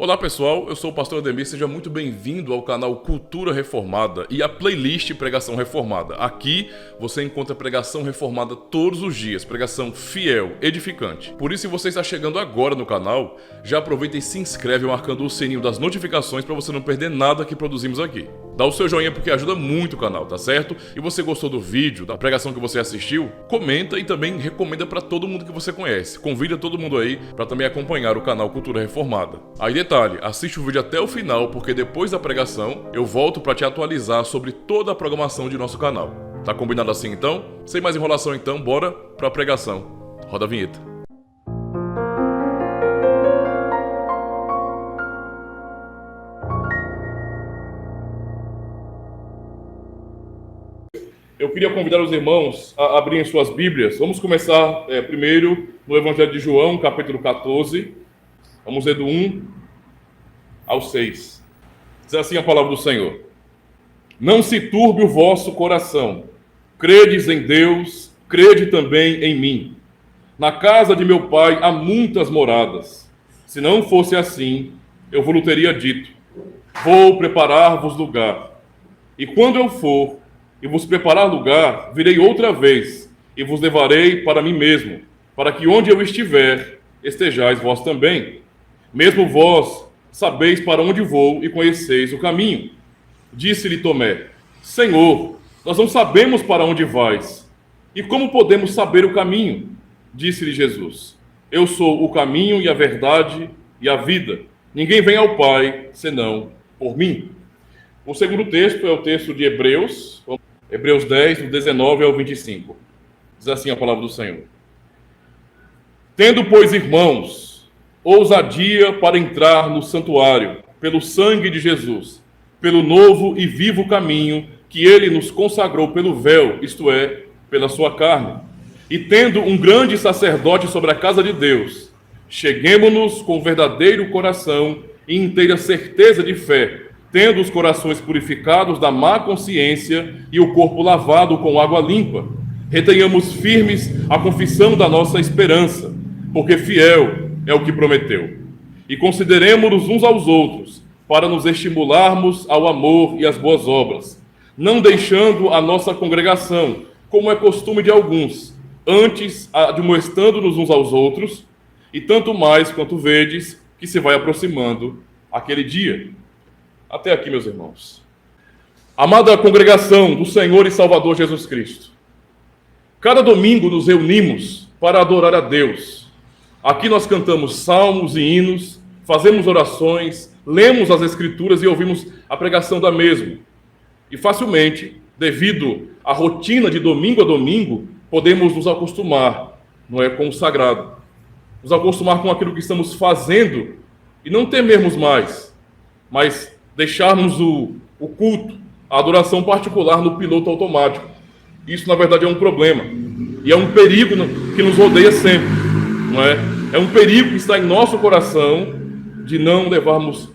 Olá pessoal, eu sou o pastor Ademir, seja muito bem-vindo ao canal Cultura Reformada e à playlist Pregação Reformada. Aqui você encontra pregação reformada todos os dias, pregação fiel, edificante. Por isso, se você está chegando agora no canal, já aproveita e se inscreve marcando o sininho das notificações para você não perder nada que produzimos aqui. Dá o seu joinha porque ajuda muito o canal, tá certo? E você gostou do vídeo, da pregação que você assistiu? Comenta e também recomenda para todo mundo que você conhece. Convida todo mundo aí para também acompanhar o canal Cultura Reformada. Aí detalhe, assiste o vídeo até o final porque depois da pregação eu volto para te atualizar sobre toda a programação de nosso canal. Tá combinado assim então? Sem mais enrolação então, bora para a pregação. Roda a vinheta. Eu queria convidar os irmãos a abrirem suas Bíblias. Vamos começar primeiro no Evangelho de João, capítulo 14. Vamos ler do 1 ao 6. Diz assim a palavra do Senhor. Não se turbe o vosso coração. Credes em Deus, crede também em mim. Na casa de meu pai há muitas moradas. Se não fosse assim, eu vos teria dito. Vou preparar-vos lugar. E quando eu for e vos preparar lugar, virei outra vez, e vos levarei para mim mesmo, para que onde eu estiver, estejais vós também. Mesmo vós sabeis para onde vou e conheceis o caminho. Disse-lhe Tomé, Senhor, nós não sabemos para onde vais, e como podemos saber o caminho? Disse-lhe Jesus, eu sou o caminho e a verdade e a vida. Ninguém vem ao Pai, senão por mim. O segundo texto é o texto de Hebreus 10, do 19 ao 25. Diz assim a palavra do Senhor. Tendo, pois, irmãos, ousadia para entrar no santuário, pelo sangue de Jesus, pelo novo e vivo caminho que ele nos consagrou pelo véu, isto é, pela sua carne. E tendo um grande sacerdote sobre a casa de Deus, cheguemo-nos com verdadeiro coração e inteira certeza de fé, tendo os corações purificados da má consciência e o corpo lavado com água limpa. Retenhamos firmes a confissão da nossa esperança, porque fiel é o que prometeu. E consideremo-nos uns aos outros, para nos estimularmos ao amor e às boas obras, não deixando a nossa congregação, como é costume de alguns, antes admoestando-nos uns aos outros, e tanto mais quanto vedes que se vai aproximando aquele dia. Até aqui, meus irmãos. Amada congregação do Senhor e Salvador Jesus Cristo, cada domingo nos reunimos para adorar a Deus. Aqui nós cantamos salmos e hinos, fazemos orações, lemos as Escrituras e ouvimos a pregação da mesma. E facilmente, devido à rotina de domingo a domingo, podemos nos acostumar, não é, com o sagrado. Nos acostumar com aquilo que estamos fazendo e não temermos mais, mas deixarmos o culto, a adoração particular no piloto automático. Isso, na verdade, é um problema. E é um perigo que nos rodeia sempre. Não é? É um perigo que está em nosso coração de não levarmos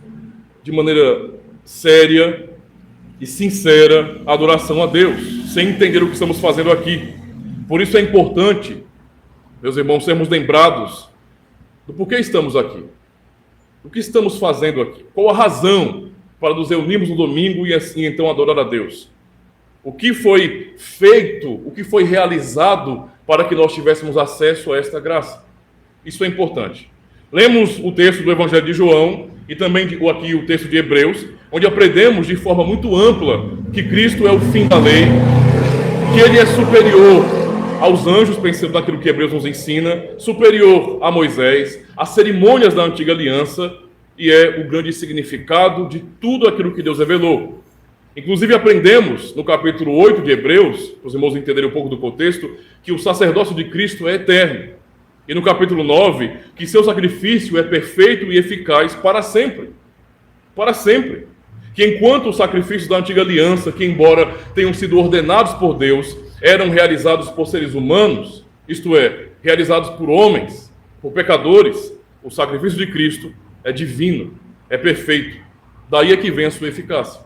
de maneira séria e sincera a adoração a Deus, sem entender o que estamos fazendo aqui. Por isso é importante, meus irmãos, sermos lembrados do porquê estamos aqui. O que estamos fazendo aqui? Qual a razão para nos reunirmos no domingo e assim então adorar a Deus? O que foi feito, o que foi realizado para que nós tivéssemos acesso a esta graça? Isso é importante. Lemos o texto do Evangelho de João e também aqui o texto de Hebreus, onde aprendemos de forma muito ampla que Cristo é o fim da lei, que ele é superior aos anjos, pensando naquilo que Hebreus nos ensina, superior a Moisés, às cerimônias da antiga aliança, e é o grande significado de tudo aquilo que Deus revelou. Inclusive aprendemos no capítulo 8 de Hebreus, para os irmãos entenderem um pouco do contexto, que o sacerdócio de Cristo é eterno. E no capítulo 9, que seu sacrifício é perfeito e eficaz para sempre. Para sempre. Que enquanto os sacrifícios da antiga aliança, que embora tenham sido ordenados por Deus, eram realizados por seres humanos, isto é, realizados por homens, por pecadores, o sacrifício de Cristo é divino, é perfeito. Daí é que vem a sua eficácia.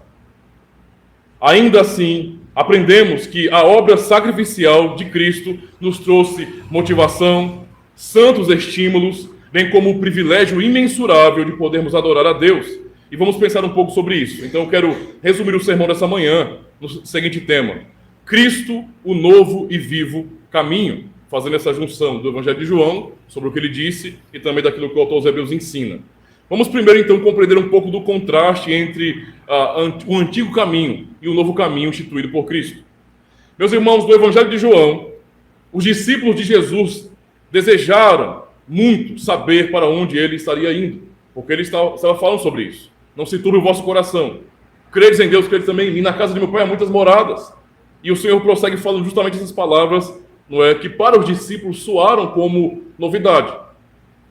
Ainda assim, aprendemos que a obra sacrificial de Cristo nos trouxe motivação, santos estímulos, bem como o privilégio imensurável de podermos adorar a Deus. E vamos pensar um pouco sobre isso. Então eu quero resumir o sermão dessa manhã no seguinte tema: Cristo, o novo e vivo caminho, fazendo essa junção do Evangelho de João, sobre o que ele disse, e também daquilo que o autor aos Hebreus ensina. Vamos primeiro, então, compreender um pouco do contraste entre o antigo caminho e o novo caminho instituído por Cristo. Meus irmãos, no Evangelho de João, os discípulos de Jesus desejaram muito saber para onde ele estaria indo, porque ele estava falando sobre isso. Não se turbe o vosso coração. Credes em Deus, credes também em mim. Na casa de meu pai há muitas moradas. E o Senhor prossegue falando justamente essas palavras, não é, que para os discípulos soaram como novidade.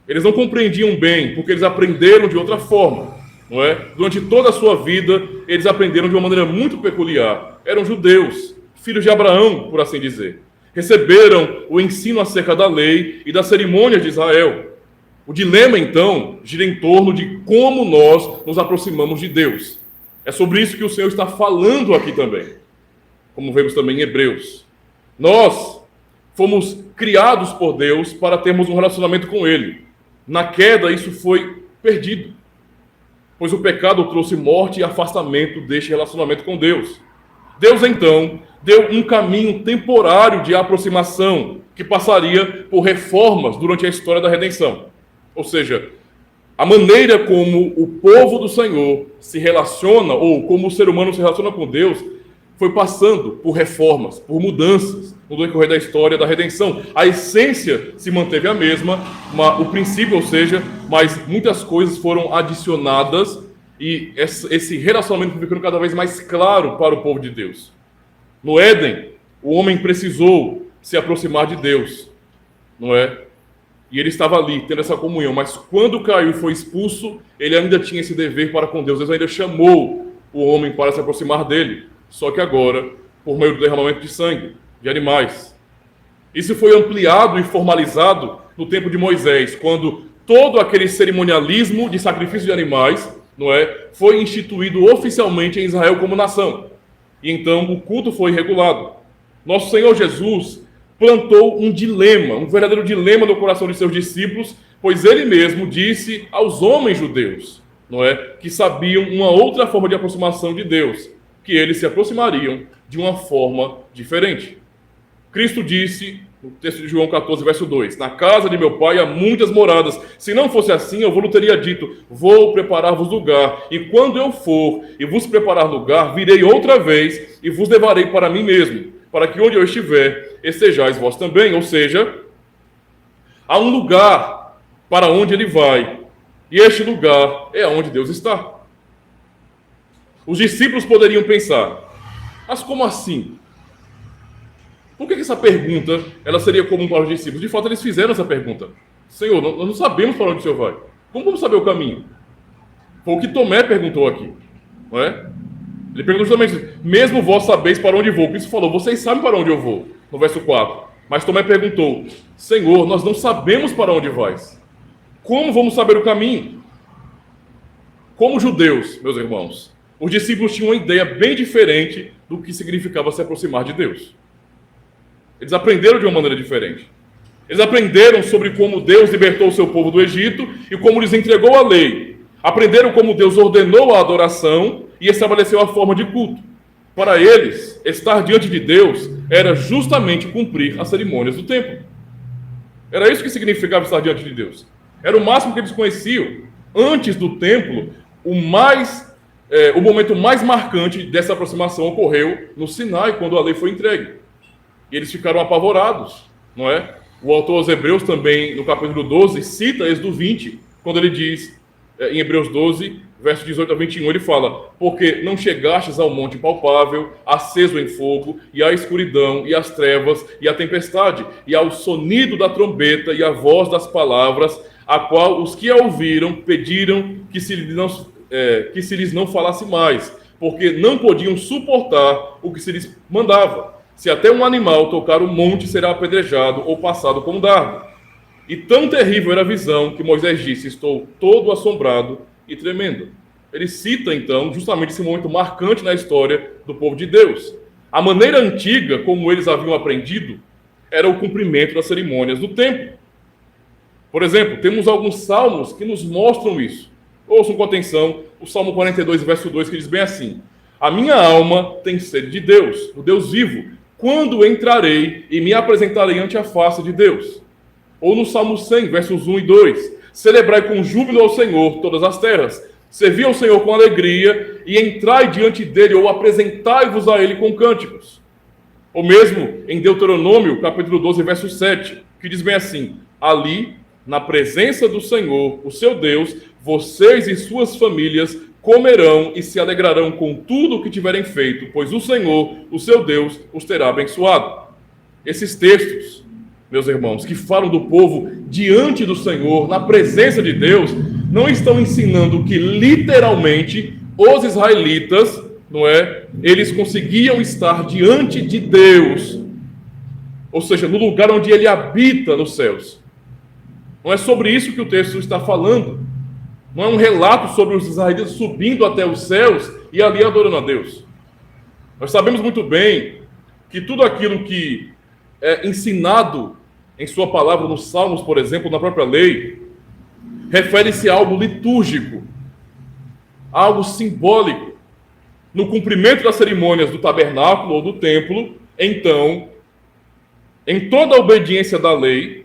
Eles não compreendiam bem, porque eles aprenderam de outra forma, não é? Durante toda a sua vida, eles aprenderam de uma maneira muito peculiar. Eram judeus, filhos de Abraão, por assim dizer. Receberam o ensino acerca da lei e das cerimônias de Israel. O dilema, então, gira em torno de como nós nos aproximamos de Deus. É sobre isso que o Senhor está falando aqui também, como vemos também em Hebreus. Nós fomos criados por Deus para termos um relacionamento com Ele. Na queda, isso foi perdido, pois o pecado trouxe morte e afastamento deste relacionamento com Deus. Deus, então, deu um caminho temporário de aproximação, que passaria por reformas durante a história da redenção. Ou seja, a maneira como o povo do Senhor se relaciona, ou como o ser humano se relaciona com Deus, foi passando por reformas, por mudanças no decorrer da história da redenção. A essência se manteve a mesma, o princípio, ou seja, mas muitas coisas foram adicionadas e esse relacionamento foi ficando cada vez mais claro para o povo de Deus. No Éden, o homem precisou se aproximar de Deus, não é? E ele estava ali, tendo essa comunhão, mas quando caiu e foi expulso, ele ainda tinha esse dever para com Deus. Deus ainda chamou o homem para se aproximar dele, só que agora, por meio do derramamento de sangue, de animais. Isso foi ampliado e formalizado no tempo de Moisés, quando todo aquele cerimonialismo de sacrifício de animais, não é, foi instituído oficialmente em Israel como nação. E então o culto foi regulado. Nosso Senhor Jesus plantou um dilema, um verdadeiro dilema no coração de seus discípulos, pois ele mesmo disse aos homens judeus, não é, que sabiam uma outra forma de aproximação de Deus, que eles se aproximariam de uma forma diferente. Cristo disse, no texto de João 14, verso 2, na casa de meu pai há muitas moradas. Se não fosse assim, eu vos teria dito, vou preparar-vos lugar. E quando eu for e vos preparar lugar, virei outra vez e vos levarei para mim mesmo, para que onde eu estiver, estejais vós também. Ou seja, há um lugar para onde ele vai. E este lugar é onde Deus está. Os discípulos poderiam pensar, mas como assim? Por que essa pergunta ela seria comum para os discípulos? De fato, eles fizeram essa pergunta. Senhor, nós não sabemos para onde o Senhor vai. Como vamos saber o caminho? Foi o que Tomé perguntou aqui. Não é? Ele perguntou justamente, mesmo vós sabeis para onde vou. Cristo falou, vocês sabem para onde eu vou, no verso 4. Mas Tomé perguntou, Senhor, nós não sabemos para onde vais. Como vamos saber o caminho? Como judeus, meus irmãos, os discípulos tinham uma ideia bem diferente do que significava se aproximar de Deus. Eles aprenderam de uma maneira diferente. Eles aprenderam sobre como Deus libertou o seu povo do Egito e como lhes entregou a lei. Aprenderam como Deus ordenou a adoração e estabeleceu a forma de culto. Para eles, estar diante de Deus era justamente cumprir as cerimônias do templo. Era isso que significava estar diante de Deus. Era o máximo que eles conheciam. Antes do templo, o momento mais marcante dessa aproximação ocorreu no Sinai, quando a lei foi entregue. E eles ficaram apavorados, não é? O autor aos Hebreus também, no capítulo 12, cita Êxodo 20, quando ele diz, em Hebreus 12, verso 18 a 21, ele fala, porque não chegastes ao monte palpável, aceso em fogo, e à escuridão, e às trevas, e à tempestade, e ao sonido da trombeta, e à voz das palavras, a qual os que a ouviram pediram que se lhes não falasse mais, porque não podiam suportar o que se lhes mandava. Se até um animal tocar o monte, será apedrejado ou passado com um dardo. E tão terrível era a visão que Moisés disse, estou todo assombrado e tremendo. Ele cita, então, justamente esse momento marcante na história do povo de Deus. A maneira antiga, como eles haviam aprendido, era o cumprimento das cerimônias do templo. Por exemplo, temos alguns salmos que nos mostram isso. Ouçam com atenção o Salmo 42, verso 2, que diz bem assim: a minha alma tem sede de Deus, do Deus vivo. Quando entrarei e me apresentarei ante a face de Deus? Ou no Salmo 100, versos 1 e 2: celebrai com júbilo ao Senhor todas as terras, servi ao Senhor com alegria e entrai diante dele, ou apresentai-vos a ele com cânticos. Ou mesmo em Deuteronômio, capítulo 12, verso 7, que diz bem assim: ali, na presença do Senhor, o seu Deus, vocês e suas famílias comerão e se alegrarão com tudo o que tiverem feito, pois o Senhor, o seu Deus, os terá abençoado. Esses textos, meus irmãos, que falam do povo diante do Senhor, na presença de Deus, não estão ensinando que literalmente os israelitas, não é, eles conseguiam estar diante de Deus, ou seja, no lugar onde ele habita nos céus. Não é sobre isso que o texto está falando. Não é um relato sobre os israelitas subindo até os céus e ali adorando a Deus. Nós sabemos muito bem que tudo aquilo que é ensinado em sua palavra nos Salmos, por exemplo, na própria lei, refere-se a algo litúrgico, a algo simbólico. No cumprimento das cerimônias do tabernáculo ou do templo, então, em toda a obediência da lei,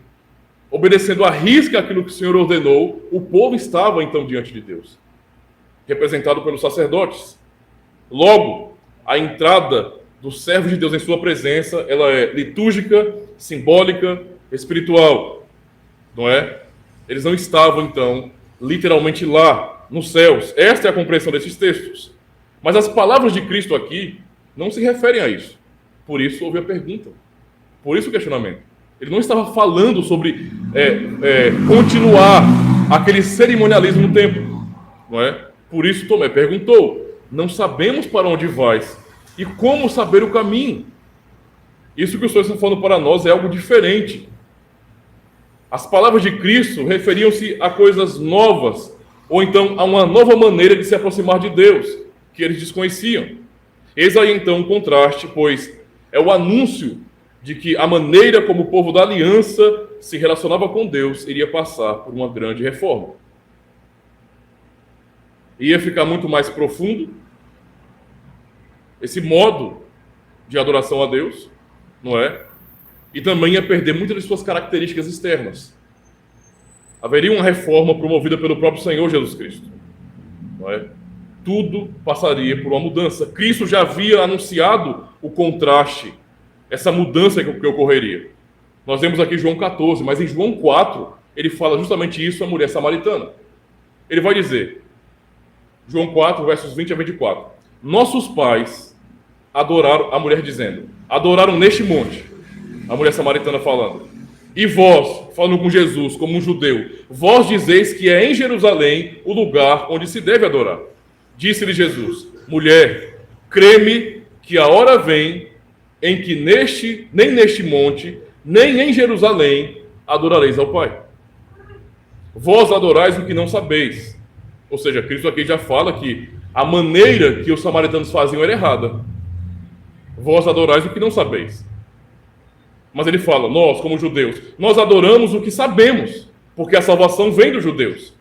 obedecendo à risca aquilo que o Senhor ordenou, o povo estava então diante de Deus, representado pelos sacerdotes. Logo, a entrada dos servos de Deus em sua presença, ela é litúrgica, simbólica, espiritual, não é? Eles não estavam então literalmente lá nos céus. Esta é a compreensão desses textos. Mas as palavras de Cristo aqui não se referem a isso. Por isso houve a pergunta. Por isso o questionamento. Ele não estava falando sobre continuar aquele cerimonialismo no templo, não é? Por isso Tomé perguntou: não sabemos para onde vais e como saber o caminho? Isso que o Senhor está falando para nós é algo diferente. As palavras de Cristo referiam-se a coisas novas, ou então a uma nova maneira de se aproximar de Deus, que eles desconheciam. Eis aí então um contraste, pois é o anúncio de que a maneira como o povo da aliança se relacionava com Deus iria passar por uma grande reforma. Ia ficar muito mais profundo esse modo de adoração a Deus, não é? E também ia perder muitas de suas características externas. Haveria uma reforma promovida pelo próprio Senhor Jesus Cristo, não é? Tudo passaria por uma mudança. Cristo já havia anunciado o contraste, essa mudança que ocorreria. Nós vemos aqui João 14, mas em João 4, ele fala justamente isso à mulher samaritana. Ele vai dizer, João 4, versos 20 a 24, nossos pais adoraram, a mulher dizendo, adoraram neste monte, a mulher samaritana falando, e vós, falando com Jesus como um judeu, vós dizeis que é em Jerusalém o lugar onde se deve adorar. Disse-lhe Jesus, mulher, crê-me que a hora vem em que nem neste monte, nem em Jerusalém, adorareis ao Pai. Vós adorais o que não sabeis. Ou seja, Cristo aqui já fala que a maneira que os samaritanos faziam era errada. Vós adorais o que não sabeis. Mas ele fala, nós, como judeus, nós adoramos o que sabemos, porque a salvação vem dos judeus.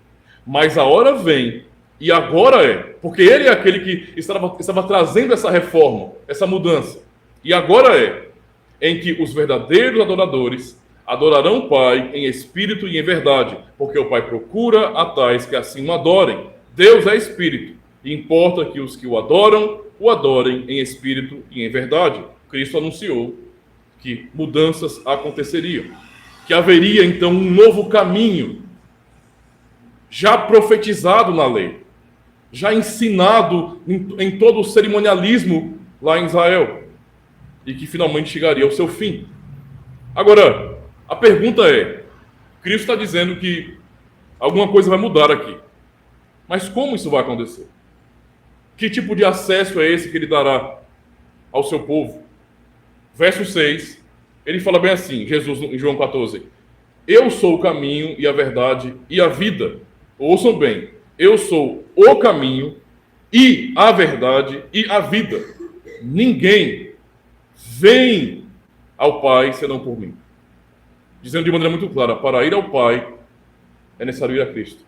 Mas a hora vem, e agora é, porque ele é aquele que estava trazendo essa reforma, essa mudança. E agora é, em que os verdadeiros adoradores adorarão o Pai em espírito e em verdade, porque o Pai procura a tais que assim o adorem. Deus é espírito, e importa que os que o adorem em espírito e em verdade. Cristo anunciou que mudanças aconteceriam, que haveria então um novo caminho, já profetizado na lei, já ensinado em todo o cerimonialismo lá em Israel, e que finalmente chegaria ao seu fim. Agora, a pergunta é, Cristo está dizendo que alguma coisa vai mudar aqui, mas como isso vai acontecer? Que tipo de acesso é esse que ele dará ao seu povo? Verso 6, ele fala bem assim, Jesus em João 14, eu sou o caminho e a verdade e a vida. Ouçam bem, eu sou o caminho e a verdade e a vida. Ninguém vem ao Pai senão por mim. Dizendo de maneira muito clara, para ir ao Pai, é necessário ir a Cristo.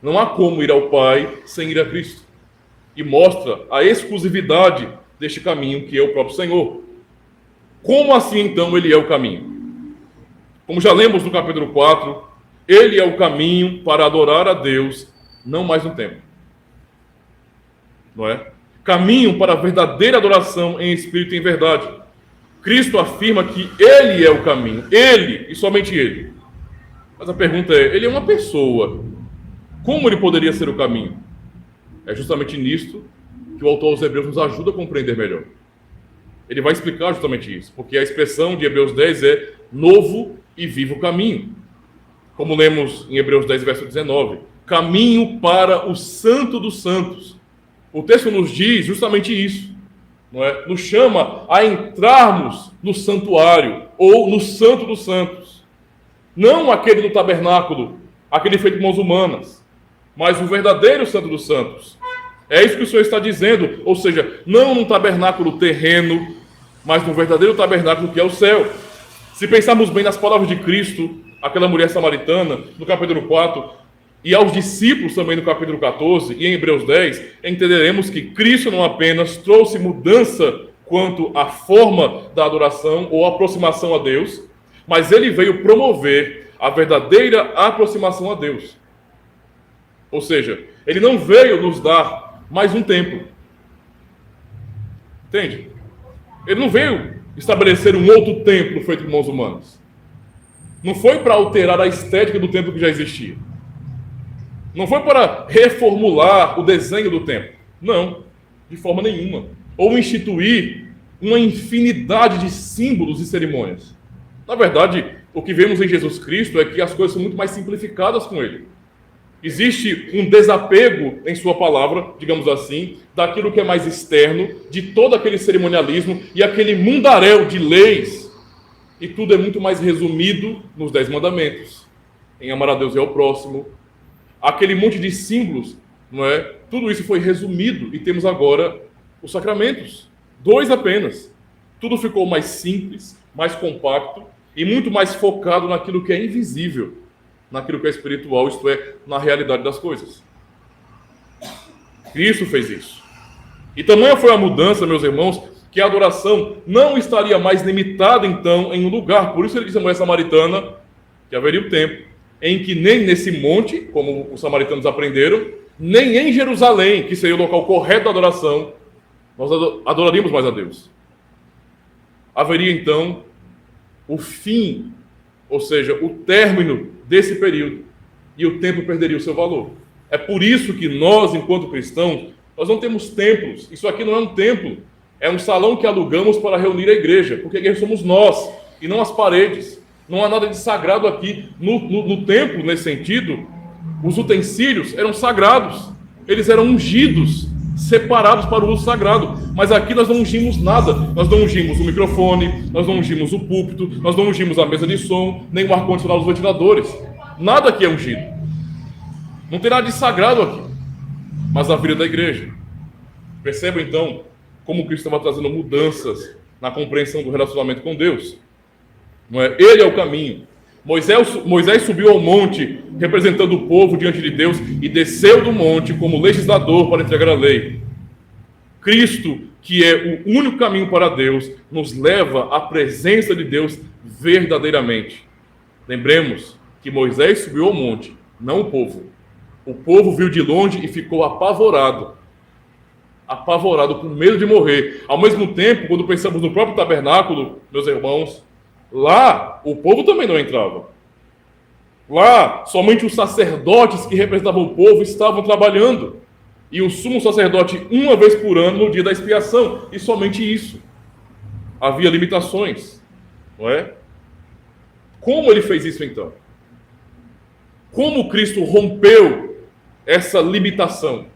Não há como ir ao Pai sem ir a Cristo. E mostra a exclusividade deste caminho que é o próprio Senhor. Como assim, então, ele é o caminho? Como já lemos no capítulo 4, ele é o caminho para adorar a Deus, não mais no templo. Não é? Caminho para a verdadeira adoração em espírito e em verdade. Cristo afirma que ele é o caminho. Ele, e somente ele. Mas a pergunta é, ele é uma pessoa. Como ele poderia ser o caminho? É justamente nisto que o autor aos Hebreus nos ajuda a compreender melhor. Ele vai explicar justamente isso, porque a expressão de Hebreus 10 é novo e vivo caminho. Como lemos em Hebreus 10, verso 19, caminho para o Santo dos Santos. O texto nos diz justamente isso, não é? Nos chama a entrarmos no santuário, ou no Santo dos Santos. Não aquele do tabernáculo, aquele feito com mãos humanas, mas o verdadeiro Santo dos Santos. É isso que o Senhor está dizendo, ou seja, não num tabernáculo terreno, mas no verdadeiro tabernáculo que é o céu. Se pensarmos bem nas palavras de Cristo, aquela mulher samaritana, no capítulo 4, e aos discípulos também no capítulo 14, e em Hebreus 10, entenderemos que Cristo não apenas trouxe mudança quanto à forma da adoração ou aproximação a Deus, mas ele veio promover a verdadeira aproximação a Deus. Ou seja, ele não veio nos dar mais um templo. Entende? Ele não veio estabelecer um outro templo feito com mãos humanas. Não foi para alterar a estética do templo que já existia. Não foi para reformular o desenho do templo. Não, de forma nenhuma. Ou instituir uma infinidade de símbolos e cerimônias. Na verdade, o que vemos em Jesus Cristo é que as coisas são muito mais simplificadas com ele. Existe um desapego em sua palavra, digamos assim, daquilo que é mais externo, de todo aquele cerimonialismo e aquele mundaréu de leis. E tudo é muito mais resumido nos 10 mandamentos, em amar a Deus e ao próximo. Aquele monte de símbolos, não é? Tudo isso foi resumido e temos agora os sacramentos. 2 apenas. Tudo ficou mais simples, mais compacto e muito mais focado naquilo que é invisível, naquilo que é espiritual, isto é, na realidade das coisas. Cristo fez isso. E tamanha foi a mudança, meus irmãos, que a adoração não estaria mais limitada, então, em um lugar. Por isso ele disse à mulher samaritana que haveria um tempo em que nem nesse monte, como os samaritanos aprenderam, nem em Jerusalém, que seria o local correto da adoração, nós adoraríamos mais a Deus. Haveria, então, o fim, ou seja, o término desse período, e o templo perderia o seu valor. É por isso que nós, enquanto cristãos, nós não temos templos. Isso aqui não é um templo, é um salão que alugamos para reunir a igreja, porque a igreja somos nós, e não as paredes. Não há nada de sagrado aqui. No templo, nesse sentido, os utensílios eram sagrados, eles eram ungidos, separados para o uso sagrado. Mas aqui nós não ungimos nada. Nós não ungimos o microfone, nós não ungimos o púlpito, nós não ungimos a mesa de som, nem o ar-condicionado dos ventiladores. Nada aqui é ungido. Não tem nada de sagrado aqui, mas a vida da igreja. Perceba então como Cristo estava trazendo mudanças na compreensão do relacionamento com Deus. Não é? Ele é o caminho. Moisés subiu ao monte representando o povo diante de Deus e desceu do monte como legislador para entregar a lei. Cristo, que é o único caminho para Deus, nos leva à presença de Deus verdadeiramente. Lembremos que Moisés subiu ao monte, não o povo. O povo viu de longe e ficou apavorado. Apavorado, com medo de morrer. Ao mesmo tempo, quando pensamos no próprio tabernáculo, meus irmãos, lá o povo também não entrava. Lá, somente os sacerdotes que representavam o povo estavam trabalhando. E o sumo sacerdote, uma vez por ano, no dia da expiação. E somente isso. Havia limitações. Não é? Como ele fez isso, então? Como Cristo rompeu essa limitação?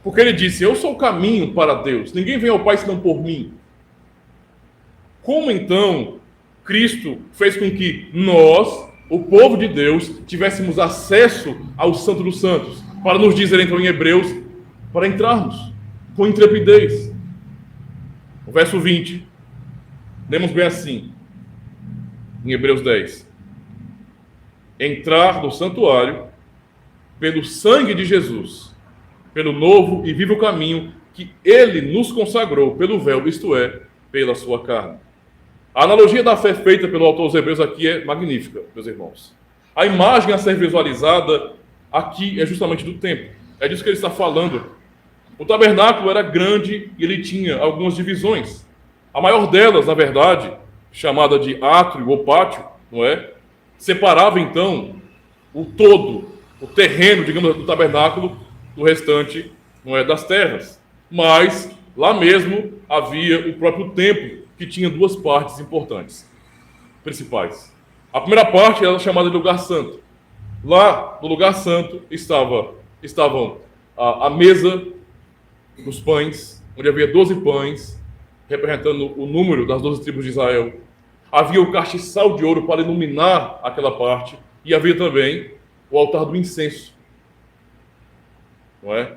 Porque ele disse, eu sou o caminho para Deus. Ninguém vem ao Pai senão por mim. Como, então, Cristo fez com que nós, o povo de Deus, tivéssemos acesso ao Santo dos Santos, para nos dizer, então, em Hebreus, para entrarmos com intrepidez. O verso 20, lemos bem assim, em Hebreus 10. entrar no santuário pelo sangue de Jesus, pelo novo e vivo caminho que ele nos consagrou pelo véu, isto é, pela sua carne. A analogia da fé feita pelo autor aos Hebreus aqui é magnífica, meus irmãos. A imagem a ser visualizada aqui é justamente do templo. É disso que ele está falando. O tabernáculo era grande e ele tinha algumas divisões. A maior delas, na verdade, chamada de átrio ou pátio, não é? Separava então o todo, o terreno, digamos, do tabernáculo do restante, não é, das terras. Mas lá mesmo havia o próprio templo, que tinha duas partes importantes, principais. A primeira parte era chamada de lugar santo. Lá no lugar santo estavam a mesa dos pães, onde havia 12 pães, representando o número das 12 tribos de Israel. Havia o castiçal de ouro para iluminar aquela parte, e havia também o altar do incenso, não é?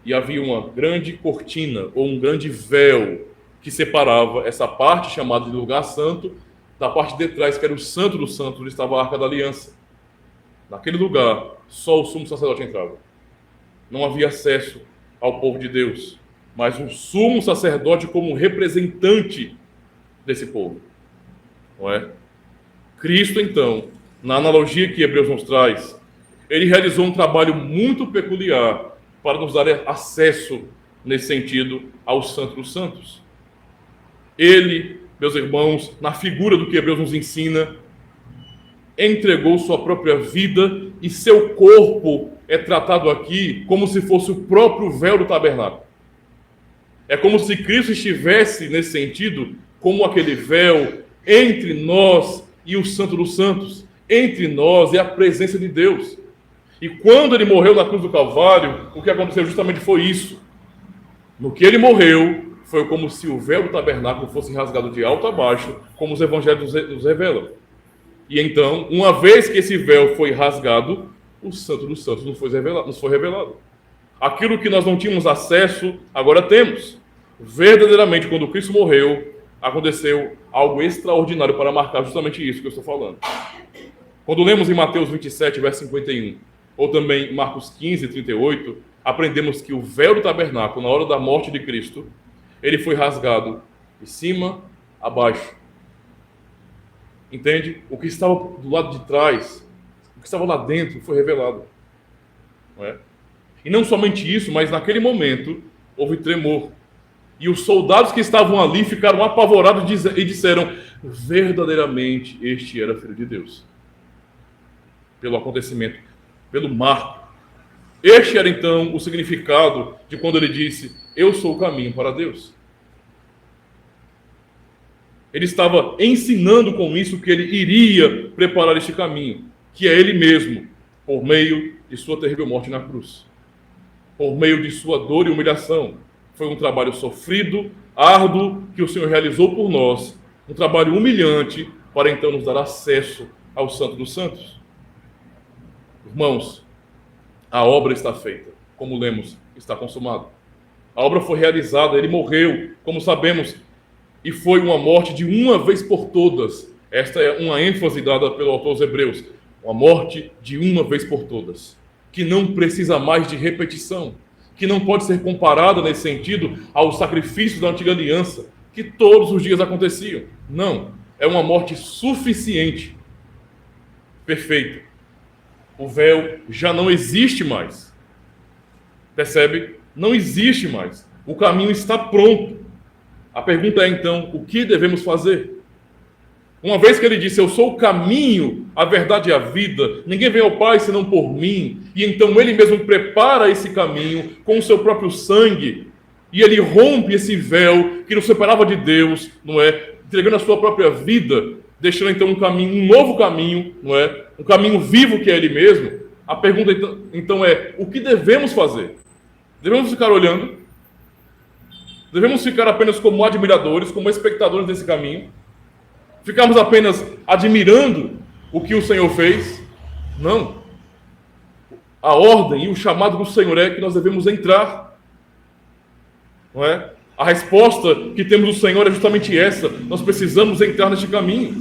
E havia uma grande cortina, ou um grande véu, que separava essa parte chamada de lugar santo, da parte de trás, que era o santo dos santos, onde estava a Arca da Aliança. Naquele lugar, só o sumo sacerdote entrava. Não havia acesso ao povo de Deus, mas o sumo sacerdote como representante desse povo, não é? Cristo, então, na analogia que Hebreus nos traz, ele realizou um trabalho muito peculiar para nos dar acesso, nesse sentido, ao Santo dos Santos. Ele, meus irmãos, na figura do que Hebreus nos ensina, entregou sua própria vida e seu corpo é tratado aqui como se fosse o próprio véu do tabernáculo. É como se Cristo estivesse, nesse sentido, como aquele véu entre nós e o Santo dos Santos, entre nós e a presença de Deus. E quando ele morreu na cruz do Calvário, o que aconteceu justamente foi isso. No que ele morreu, foi como se o véu do tabernáculo fosse rasgado de alto a baixo, como os evangelhos nos revelam. E então, uma vez que esse véu foi rasgado, o Santo dos Santos nos foi revelado. Aquilo que nós não tínhamos acesso, agora temos. Verdadeiramente, quando Cristo morreu, aconteceu algo extraordinário para marcar justamente isso que eu estou falando. Quando lemos em Mateus 27, verso 51, ou também em Marcos 15, 38, aprendemos que o véu do tabernáculo, na hora da morte de Cristo, ele foi rasgado de cima a baixo. Entende? O que estava do lado de trás, o que estava lá dentro, foi revelado. Não é? E não somente isso, mas naquele momento houve tremor. E os soldados que estavam ali ficaram apavorados e disseram: verdadeiramente este era filho de Deus. Pelo acontecimento, pelo marco. Este era então o significado de quando ele disse: eu sou o caminho para Deus. Ele estava ensinando com isso que ele iria preparar este caminho, que é ele mesmo, por meio de sua terrível morte na cruz. Por meio de sua dor e humilhação. Foi um trabalho sofrido, árduo, que o Senhor realizou por nós. Um trabalho humilhante, para então nos dar acesso ao Santo dos Santos. Irmãos, a obra está feita. Como lemos, está consumado. A obra foi realizada, ele morreu, como sabemos, e foi uma morte de uma vez por todas. Esta é uma ênfase dada pelo autor aos Hebreus. Uma morte de uma vez por todas, que não precisa mais de repetição, que não pode ser comparada nesse sentido aos sacrifícios da antiga aliança, que todos os dias aconteciam. Não, é uma morte suficiente, perfeita. O véu já não existe mais. Percebe? Não existe mais. O caminho está pronto. A pergunta é então, o que devemos fazer? Uma vez que ele disse: eu sou o caminho, a verdade e a vida, ninguém vem ao Pai senão por mim, e então ele mesmo prepara esse caminho com o seu próprio sangue, e ele rompe esse véu que nos separava de Deus, não é? Entregando a sua própria vida, deixando então um caminho, um novo caminho, não é? Um caminho vivo que é ele mesmo. A pergunta então é, o que devemos fazer? Devemos ficar olhando? Devemos ficar apenas como admiradores, como espectadores desse caminho? Ficarmos apenas admirando o que o Senhor fez? Não. A ordem e o chamado do Senhor é que nós devemos entrar. Não é? A resposta que temos do Senhor é justamente essa. Nós precisamos entrar neste caminho.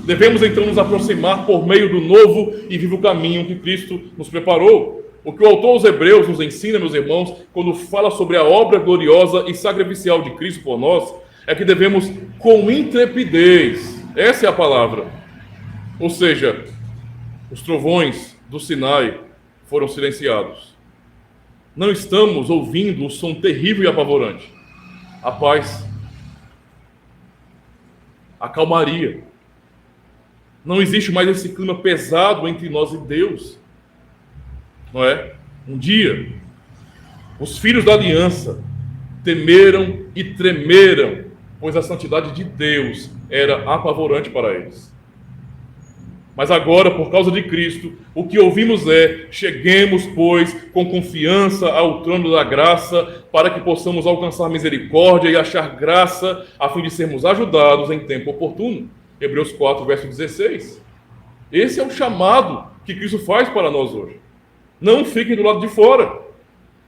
Devemos então nos aproximar por meio do novo e vivo caminho que Cristo nos preparou. O que o autor aos Hebreus nos ensina, meus irmãos, quando fala sobre a obra gloriosa e sacrificial de Cristo por nós, é que devemos com intrepidez, essa é a palavra. Ou seja, os trovões do Sinai foram silenciados. Não estamos ouvindo o som terrível e apavorante. A paz, a calmaria. Não existe mais esse clima pesado entre nós e Deus. Não é? Um dia, os filhos da aliança temeram e tremeram, pois a santidade de Deus era apavorante para eles. Mas agora, por causa de Cristo, o que ouvimos é: cheguemos, pois, com confiança ao trono da graça, para que possamos alcançar misericórdia e achar graça, a fim de sermos ajudados em tempo oportuno. Hebreus 4, verso 16. Esse é o chamado que Cristo faz para nós hoje. Não fiquem do lado de fora.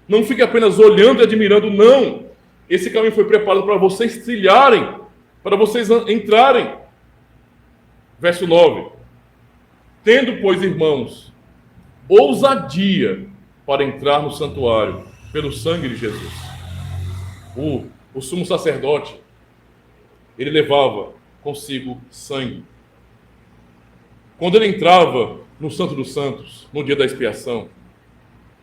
Não fiquem apenas olhando e admirando, não. Esse caminho foi preparado para vocês trilharem, para vocês entrarem. Verso 9. Tendo, pois, irmãos, ousadia para entrar no santuário pelo sangue de Jesus. O sumo sacerdote, ele levava consigo sangue. Quando ele entrava no Santo dos Santos, no dia da expiação,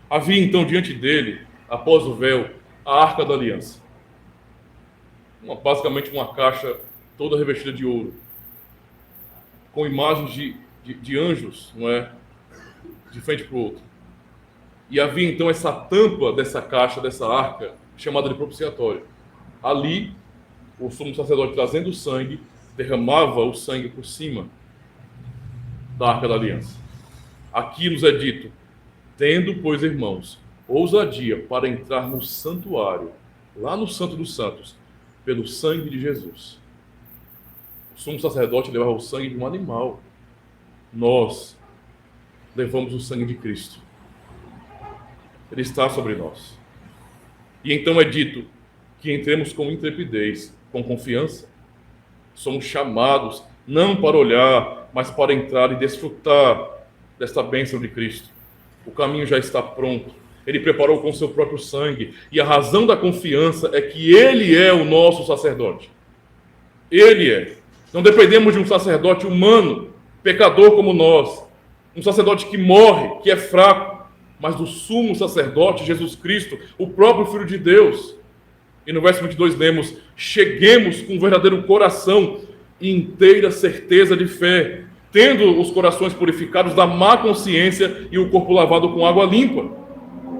havia então diante dele, após o véu, a Arca da Aliança. Basicamente uma caixa toda revestida de ouro, com imagens de anjos, não é? De frente para o outro. E havia então essa tampa dessa caixa, dessa arca, chamada de propiciatório. Ali, o sumo sacerdote, trazendo o sangue, derramava o sangue por cima da Arca da Aliança. Aqui nos é dito: tendo, pois, irmãos, ousadia para entrar no santuário, lá no Santo dos Santos, pelo sangue de Jesus. O sumo sacerdote levava o sangue de um animal. Nós levamos o sangue de Cristo. Ele está sobre nós. E então é dito que entremos com intrepidez, com confiança. Somos chamados não para olhar, mas para entrar e desfrutar desta bênção de Cristo. O caminho já está pronto. Ele preparou com seu próprio sangue. E a razão da confiança é que Ele é o nosso sacerdote. Ele é. Não dependemos de um sacerdote humano, pecador como nós. Um sacerdote que morre, que é fraco. Mas do sumo sacerdote, Jesus Cristo, o próprio Filho de Deus. E no verso 22 lemos: cheguemos com um verdadeiro coração e inteira certeza de fé, tendo os corações purificados da má consciência e o corpo lavado com água limpa.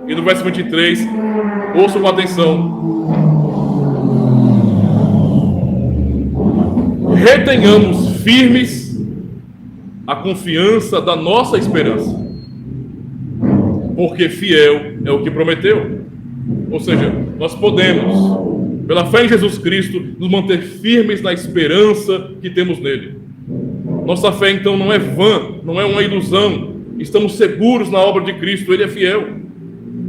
E no verso 23, ouçam com atenção: retenhamos firmes a confiança da nossa esperança, porque fiel é o que prometeu. Ou seja, nós podemos, pela fé em Jesus Cristo, nos manter firmes na esperança que temos nele. Nossa fé, então, não é vã, não é uma ilusão. Estamos seguros na obra de Cristo, Ele é fiel.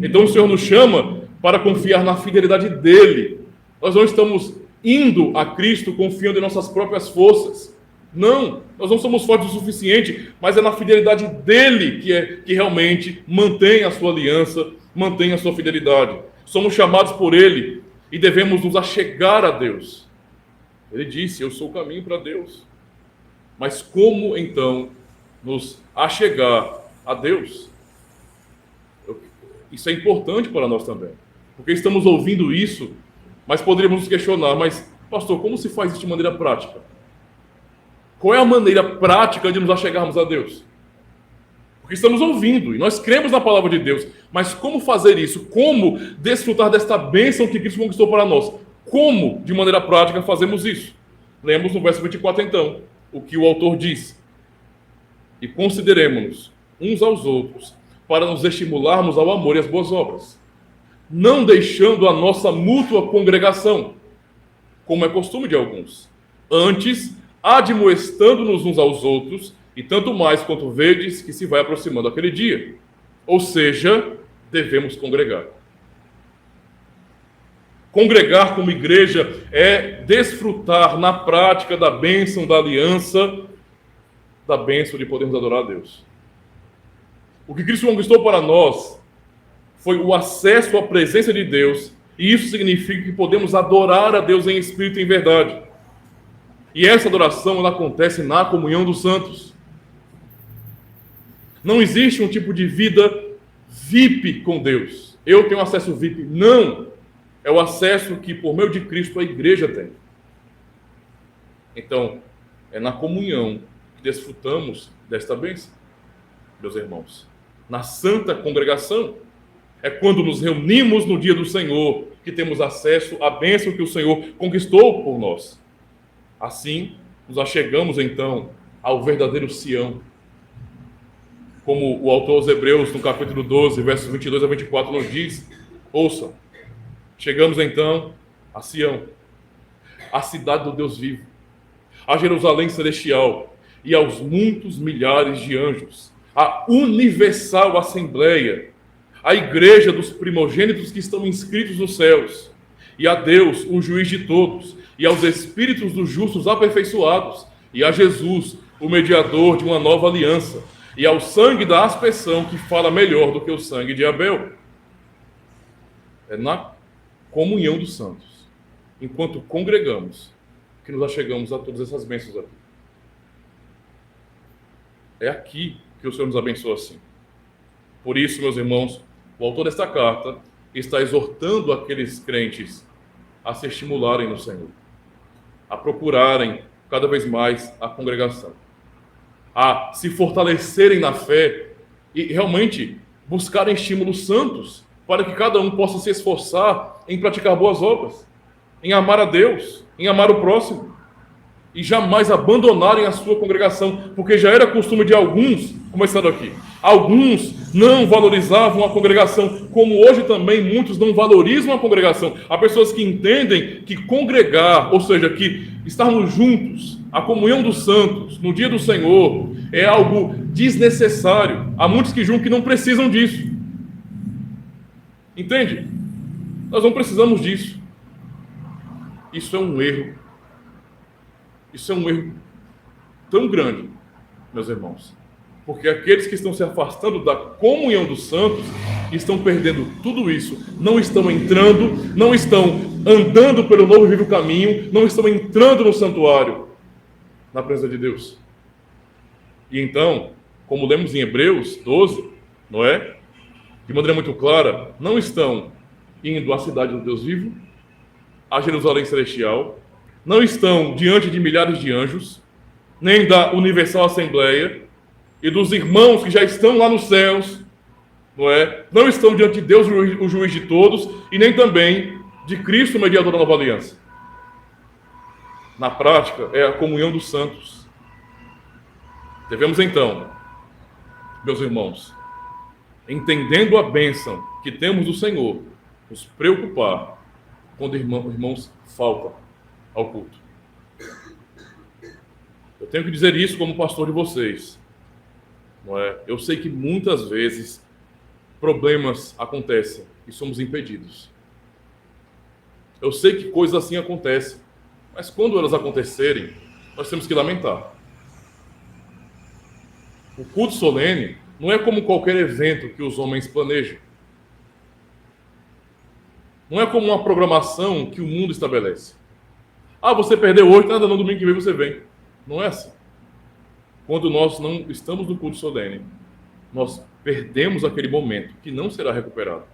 Então o Senhor nos chama para confiar na fidelidade dEle. Nós não estamos indo a Cristo confiando em nossas próprias forças. Não, nós não somos fortes o suficiente, mas é na fidelidade dEle que realmente mantém a sua aliança, mantém a sua fidelidade. Somos chamados por Ele e devemos nos achegar a Deus. Ele disse: eu sou o caminho para Deus. Mas como então nos achegar a Deus? Isso é importante para nós também, porque estamos ouvindo isso, mas poderíamos nos questionar: mas pastor, como se faz isso de maneira prática? Qual é a maneira prática de nos achegarmos a Deus? Porque estamos ouvindo e nós cremos na palavra de Deus, mas como fazer isso? Como desfrutar desta bênção que Cristo conquistou para nós? Como, de maneira prática, fazemos isso? Lemos no verso 24, então, o que o autor diz: e consideremos-nos uns aos outros para nos estimularmos ao amor e às boas obras, não deixando a nossa mútua congregação, como é costume de alguns, antes admoestando-nos uns aos outros, e tanto mais quanto vedes que se vai aproximando aquele dia. Ou seja, devemos congregar. Congregar como igreja é desfrutar na prática da bênção da aliança da bênção de podermos adorar a Deus. O que Cristo conquistou para nós foi o acesso à presença de Deus, e isso significa que podemos adorar a Deus em espírito e em verdade. E essa adoração, ela acontece na comunhão dos santos. Não existe um tipo de vida VIP com Deus. Eu tenho acesso VIP. Não! É o acesso que, por meio de Cristo, a igreja tem. Então, é na comunhão que desfrutamos desta bênção, meus irmãos. Na santa congregação, é quando nos reunimos no dia do Senhor que temos acesso à bênção que o Senhor conquistou por nós. Assim, nos achegamos, então, ao verdadeiro Sião. Como o autor aos Hebreus, no capítulo 12, versos 22 a 24, nos diz, ouçam, chegamos, então, a Sião, a cidade do Deus vivo, a Jerusalém celestial e aos muitos milhares de anjos, a universal assembleia, a igreja dos primogênitos que estão inscritos nos céus, e a Deus, o juiz de todos, e aos espíritos dos justos aperfeiçoados, e a Jesus, o mediador de uma nova aliança, e ao sangue da aspersão que fala melhor do que o sangue de Abel. É na comunhão dos santos, enquanto congregamos, que nos achegamos a todas essas bênçãos aqui. É aqui que o Senhor nos abençoa assim. Por isso, meus irmãos, o autor desta carta está exortando aqueles crentes a se estimularem no Senhor, a procurarem cada vez mais a congregação, a se fortalecerem na fé e realmente buscarem estímulos santos para que cada um possa se esforçar em praticar boas obras, em amar a Deus, em amar o próximo, e jamais abandonarem a sua congregação, porque já era costume de alguns, começando aqui, alguns não valorizavam a congregação, como hoje também muitos não valorizam a congregação. Há pessoas que entendem que congregar, ou seja, que estarmos juntos, a comunhão dos santos, no dia do Senhor, é algo desnecessário. Há muitos que julgam que não precisam disso. Entende? Nós não precisamos disso. Isso é um erro. Isso é um erro tão grande, meus irmãos, porque aqueles que estão se afastando da comunhão dos santos estão perdendo tudo isso, não estão entrando, não estão andando pelo novo e vivo caminho, não estão entrando no santuário, na presença de Deus. E então, como lemos em Hebreus 12, não é? De maneira muito clara, não estão indo à cidade do Deus vivo, a Jerusalém celestial, não estão diante de milhares de anjos, nem da universal assembleia e dos irmãos que já estão lá nos céus, não é? Não estão diante de Deus, o juiz de todos, e nem também de Cristo, o mediador da nova aliança. Na prática, é a comunhão dos santos. Devemos então, meus irmãos, entendendo a bênção que temos do Senhor, nos preocupar quando irmãos faltam ao culto. Eu tenho que dizer isso como pastor de vocês, não é? Eu sei que muitas vezes problemas acontecem e somos impedidos. Eu sei que coisas assim acontecem, mas quando elas acontecerem, nós temos que lamentar. O culto solene não é como qualquer evento que os homens planejam. Não é como uma programação que o mundo estabelece. Ah, você perdeu hoje, nada, no domingo que vem você vem. Não é assim. Quando nós não estamos no culto solene, nós perdemos aquele momento que não será recuperado.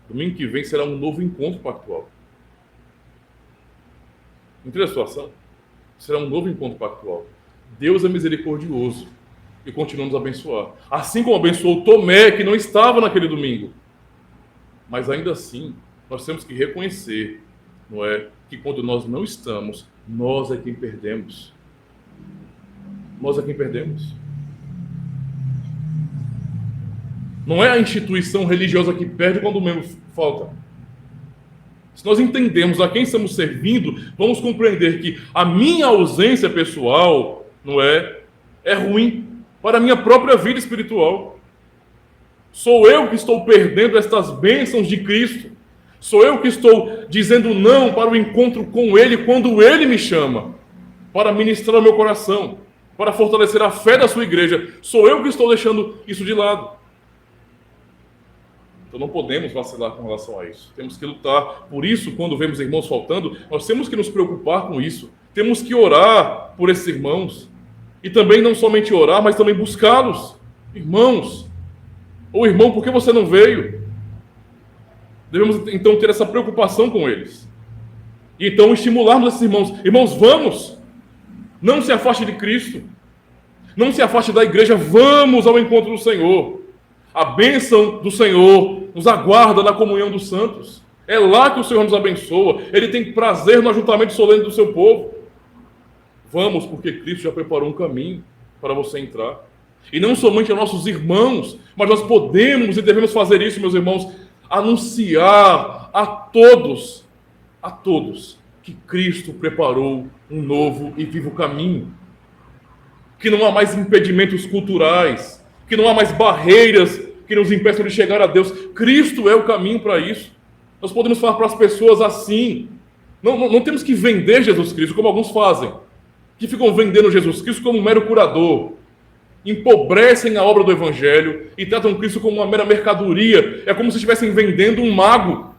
Domingo que vem será um novo encontro pactual. Entende a situação? Será um novo encontro pactual. Deus é misericordioso e continua nos abençoar. Assim como abençoou Tomé, que não estava naquele domingo. Mas ainda assim, nós temos que reconhecer, não é, que quando nós não estamos, nós é quem perdemos. Nós é quem perdemos. Não é a instituição religiosa que perde quando o membro falta. Se nós entendemos a quem estamos servindo, vamos compreender que a minha ausência pessoal, não é ruim para a minha própria vida espiritual. Sou eu que estou perdendo estas bênçãos de Cristo. Sou eu que estou dizendo não para o encontro com Ele quando Ele me chama para ministrar o meu coração. para fortalecer a fé da sua igreja. Sou eu que estou deixando isso de lado. Então não podemos vacilar com relação a isso. Temos que lutar. Por isso, quando vemos irmãos faltando, nós temos que nos preocupar com isso. Temos que orar por esses irmãos. E também não somente orar, mas também buscá-los. Irmãos, ou irmão, por que você não veio? Devemos então ter essa preocupação com eles. E então estimularmos esses irmãos. Irmãos, vamos! Não se afaste de Cristo. Não se afaste da igreja. Vamos ao encontro do Senhor. A bênção do Senhor nos aguarda na comunhão dos santos. É lá que o Senhor nos abençoa. Ele tem prazer no ajuntamento solene do seu povo. Vamos, porque Cristo já preparou um caminho para você entrar. E não somente a nossos irmãos, mas nós podemos e devemos fazer isso, meus irmãos, anunciar a todos, que Cristo preparou um novo e vivo caminho. Que não há mais impedimentos culturais, que não há mais barreiras que nos impeçam de chegar a Deus. Cristo é o caminho para isso. Nós podemos falar para as pessoas assim. Não temos que vender Jesus Cristo, como alguns fazem, que ficam vendendo Jesus Cristo como um mero curador, empobrecem a obra do Evangelho e tratam Cristo como uma mera mercadoria. É como se estivessem vendendo um mago,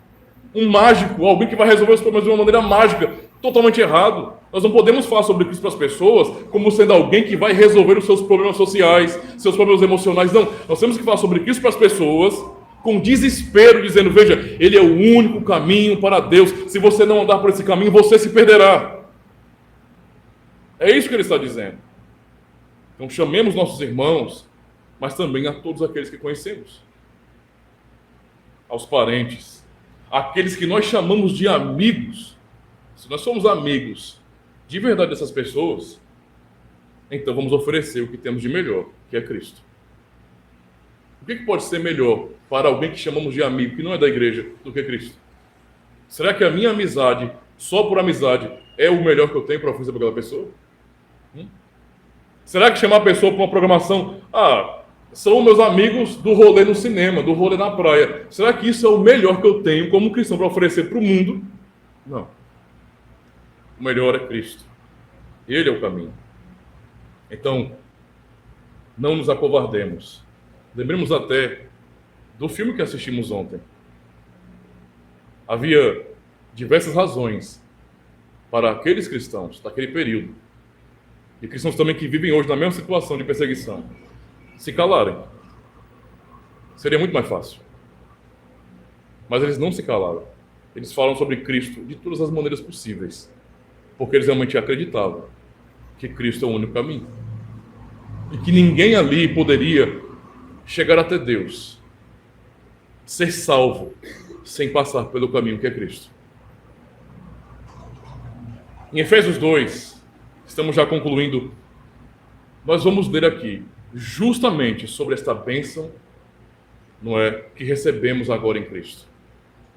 um mágico, alguém que vai resolver os problemas de uma maneira mágica. Totalmente errado. Nós não podemos falar sobre Cristo para as pessoas como sendo alguém que vai resolver os seus problemas sociais, seus problemas emocionais. Não, nós temos que falar sobre Cristo para as pessoas com desespero, dizendo, veja, Ele é o único caminho para Deus. Se você não andar por esse caminho, você se perderá. É isso que Ele está dizendo. Então chamemos nossos irmãos, mas também a todos aqueles que conhecemos. Aos parentes, aqueles que nós chamamos de amigos. Se nós somos amigos de verdade dessas pessoas, então vamos oferecer o que temos de melhor, que é Cristo. O que pode ser melhor para alguém que chamamos de amigo, que não é da igreja, do que Cristo? Será que a minha amizade, só por amizade, é o melhor que eu tenho para oferecer para aquela pessoa? Será que chamar a pessoa para uma programação, são meus amigos do rolê no cinema, do rolê na praia, será que isso é o melhor que eu tenho como cristão para oferecer para o mundo? Não. O melhor é Cristo. Ele é o caminho. Então, não nos acovardemos. Lembremos até do filme que assistimos ontem. Havia diversas razões para aqueles cristãos daquele período, e cristãos também que vivem hoje na mesma situação de perseguição, se calarem. Seria muito mais fácil. Mas eles não se calaram. Eles falam sobre Cristo de todas as maneiras possíveis, porque eles realmente acreditavam que Cristo é o único caminho. E que ninguém ali poderia chegar até Deus, ser salvo, sem passar pelo caminho que é Cristo. Em Efésios 2, estamos já concluindo, nós vamos ler aqui justamente sobre esta bênção, não é, que recebemos agora em Cristo.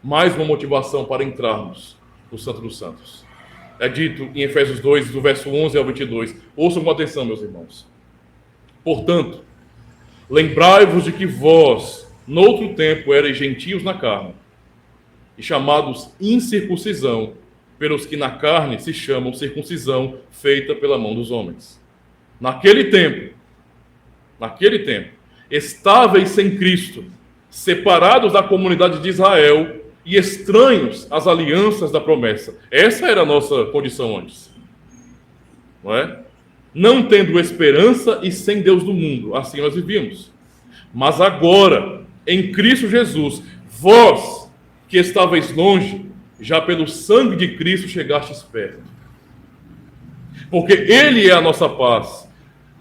Mais uma motivação para entrarmos no Santo dos Santos. É dito em Efésios 2, do verso 11 ao 22. Ouçam com atenção, meus irmãos. Portanto, lembrai-vos de que vós, noutro tempo, erais gentios na carne, e chamados incircuncisão, pelos que na carne se chamam circuncisão, feita pela mão dos homens. Naquele tempo, estáveis sem Cristo, separados da comunidade de Israel, e estranhos às alianças da promessa. Essa era a nossa condição antes. Não é? Não tendo esperança e sem Deus do mundo. Assim nós vivíamos. Mas agora, em Cristo Jesus, vós que estáveis longe, já pelo sangue de Cristo chegastes perto. Porque Ele é a nossa paz,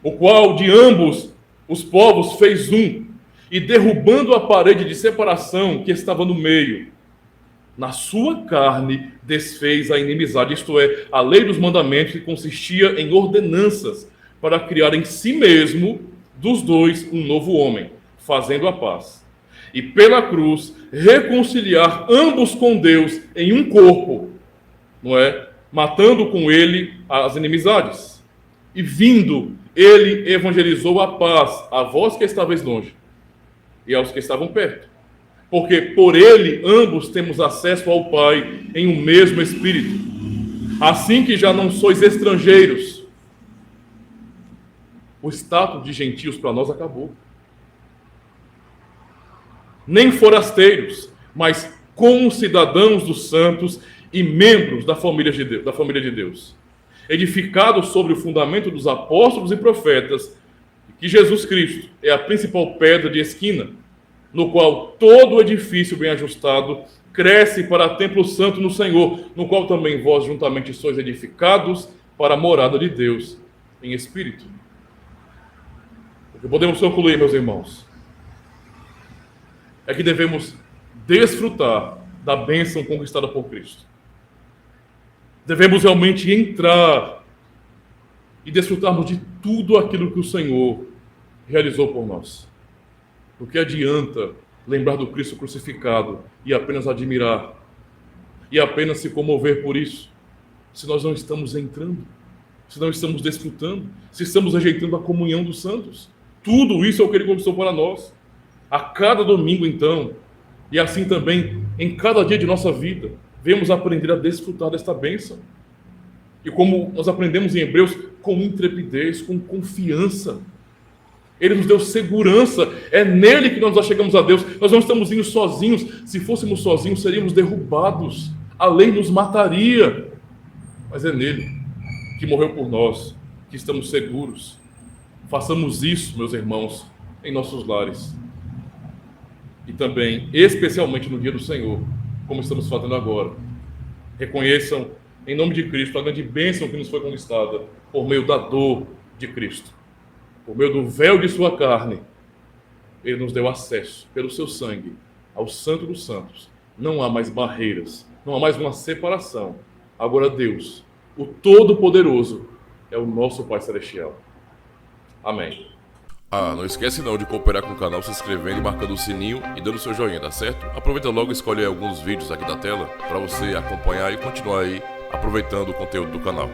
o qual de ambos os povos fez um, e derrubando a parede de separação que estava no meio, na sua carne desfez a inimizade, isto é, a lei dos mandamentos, que consistia em ordenanças para criar em si mesmo dos dois um novo homem, fazendo a paz. E pela cruz reconciliar ambos com Deus em um corpo, não é? Matando com ele as inimizades. E vindo, ele evangelizou a paz a vós que estáveis longe e aos que estavam perto. Porque por ele ambos temos acesso ao Pai em um mesmo Espírito. Assim que já não sois estrangeiros O status de gentios para nós acabou. Nem forasteiros, mas concidadãos dos santos e membros da família de Deus, edificados sobre o fundamento dos apóstolos e profetas, que Jesus Cristo é a principal pedra de esquina, no qual todo o edifício bem ajustado cresce para templo santo no Senhor, no qual também vós juntamente sois edificados para a morada de Deus em espírito. O que podemos concluir, meus irmãos, é que devemos desfrutar da bênção conquistada por Cristo. Devemos realmente entrar e desfrutarmos de tudo aquilo que o Senhor realizou por nós. O que adianta lembrar do Cristo crucificado e apenas admirar, e apenas se comover por isso, se nós não estamos entrando, se não estamos desfrutando, se estamos rejeitando a comunhão dos santos? Tudo isso é o que Ele conquistou para nós. A cada domingo, então, e assim também em cada dia de nossa vida, vamos aprender a desfrutar desta bênção. E como nós aprendemos em Hebreus, com intrepidez, com confiança. Ele nos deu segurança, é nele que nós chegamos a Deus. Nós não estamos indo sozinhos. Se fôssemos sozinhos, seríamos derrubados. A lei nos mataria. Mas é nele que morreu por nós, que estamos seguros. Façamos isso, meus irmãos, em nossos lares. E também, especialmente no dia do Senhor, como estamos fazendo agora. Reconheçam, em nome de Cristo, a grande bênção que nos foi conquistada por meio da dor de Cristo. Por meio do véu de sua carne, Ele nos deu acesso, pelo seu sangue, ao Santo dos Santos. Não há mais barreiras, não há mais uma separação. Agora Deus, o Todo-Poderoso, é o nosso Pai Celestial. Amém. Não esquece não de cooperar com o canal se inscrevendo e marcando o sininho e dando seu joinha, tá certo? Aproveita logo e escolhe alguns vídeos aqui da tela para você acompanhar e continuar aí aproveitando o conteúdo do canal.